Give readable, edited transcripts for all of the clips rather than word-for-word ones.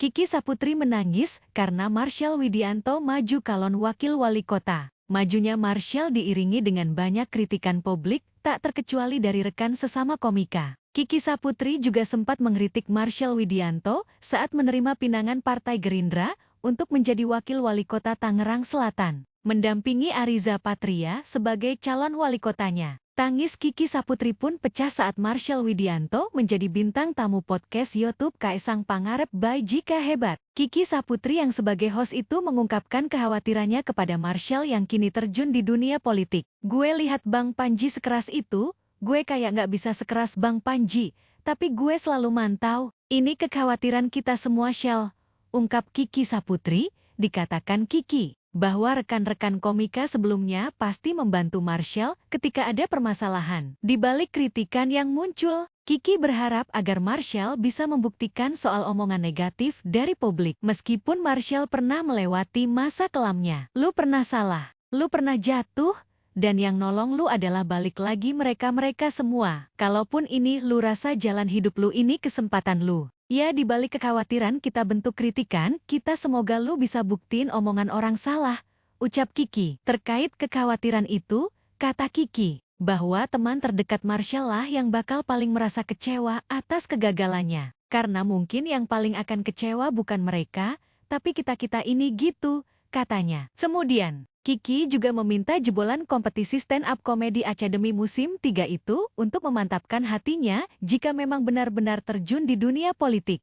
Kiki Saputri menangis karena Marshall Widianto maju calon wakil wali kota. Majunya Marshall diiringi dengan banyak kritikan publik, tak terkecuali dari rekan sesama komika. Kiki Saputri juga sempat mengkritik Marshall Widianto saat menerima pinangan Partai Gerindra untuk menjadi wakil wali kota Tangerang Selatan, mendampingi Ariza Patria sebagai calon wali kotanya. Tangis Kiki Saputri pun pecah saat Marshall Widianto menjadi bintang tamu podcast YouTube Kaesang Pangarep by Jika Hebat. Kiki Saputri yang sebagai host itu mengungkapkan kekhawatirannya kepada Marshall yang kini terjun di dunia politik. Gue lihat Bang Panji sekeras itu, gue kayak nggak bisa sekeras Bang Panji, tapi gue selalu mantau. Ini kekhawatiran kita semua Shell, ungkap Kiki Saputri. Dikatakan Kiki bahwa rekan-rekan komika sebelumnya pasti membantu Marshall ketika ada permasalahan. Di balik kritikan yang muncul, Kiki berharap agar Marshall bisa membuktikan soal omongan negatif dari publik. Meskipun Marshall pernah melewati masa kelamnya. Lu pernah salah, lu pernah jatuh, dan yang nolong lu adalah balik lagi mereka-mereka semua. Kalaupun ini lu rasa jalan hidup lu ini kesempatan lu. Ya di balik kekhawatiran kita bentuk kritikan, kita semoga lu bisa buktiin omongan orang salah, ucap Kiki. Terkait kekhawatiran itu, kata Kiki, bahwa teman terdekat Marshall lah yang bakal paling merasa kecewa atas kegagalannya. Karena mungkin yang paling akan kecewa bukan mereka, tapi kita-kita ini gitu, katanya. Kemudian, Kiki juga meminta jebolan kompetisi stand-up komedi Academy musim 3 itu untuk memantapkan hatinya jika memang benar-benar terjun di dunia politik.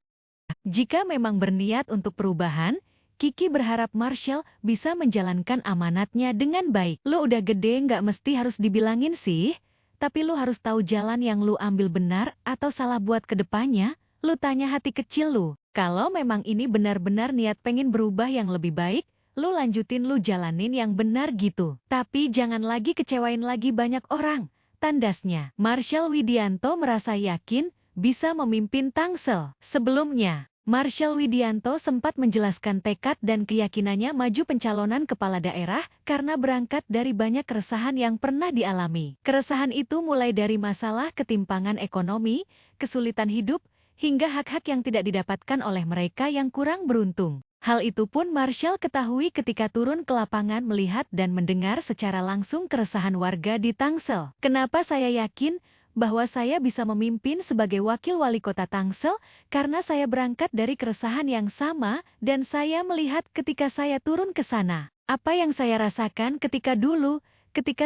Jika memang berniat untuk perubahan, Kiki berharap Marshall bisa menjalankan amanatnya dengan baik. Lu udah gede nggak mesti harus dibilangin sih, tapi lu harus tahu jalan yang lu ambil benar atau salah buat kedepannya. Lu tanya hati kecil lu, kalau memang ini benar-benar niat pengen berubah yang lebih baik, lu lanjutin lu jalanin yang benar gitu. Tapi jangan lagi kecewain lagi banyak orang, tandasnya. Marshall Widianto merasa yakin bisa memimpin Tangsel. Sebelumnya, Marshall Widianto sempat menjelaskan tekad dan keyakinannya maju pencalonan kepala daerah karena berangkat dari banyak keresahan yang pernah dialami. Keresahan itu mulai dari masalah ketimpangan ekonomi, kesulitan hidup, hingga hak-hak yang tidak didapatkan oleh mereka yang kurang beruntung. Hal itu pun Marshall ketahui ketika turun ke lapangan melihat dan mendengar secara langsung keresahan warga di Tangsel. Kenapa saya yakin bahwa saya bisa memimpin sebagai wakil wali kota Tangsel? Karena saya berangkat dari keresahan yang sama dan saya melihat ketika saya turun ke sana. Apa yang saya rasakan ketika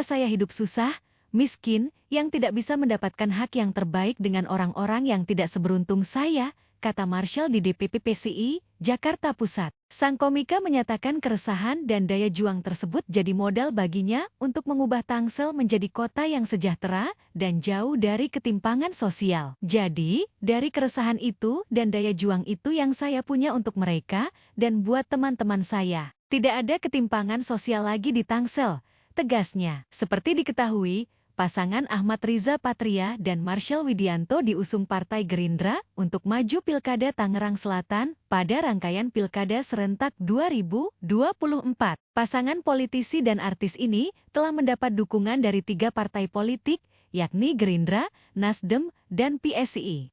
saya hidup susah, miskin, yang tidak bisa mendapatkan hak yang terbaik dengan orang-orang yang tidak seberuntung saya, kata Marshall di DPP PSI, Jakarta Pusat. Sang komika menyatakan keresahan dan daya juang tersebut jadi modal baginya untuk mengubah Tangsel menjadi kota yang sejahtera dan jauh dari ketimpangan sosial. Jadi, dari keresahan itu dan daya juang itu yang saya punya untuk mereka dan buat teman-teman saya. Tidak ada ketimpangan sosial lagi di Tangsel, tegasnya. Seperti diketahui, pasangan Ahmad Riza Patria dan Marshall Widianto diusung Partai Gerindra untuk maju Pilkada Tangerang Selatan pada rangkaian Pilkada Serentak 2024. Pasangan politisi dan artis ini telah mendapat dukungan dari 3 partai politik, yakni Gerindra, Nasdem, dan PSI.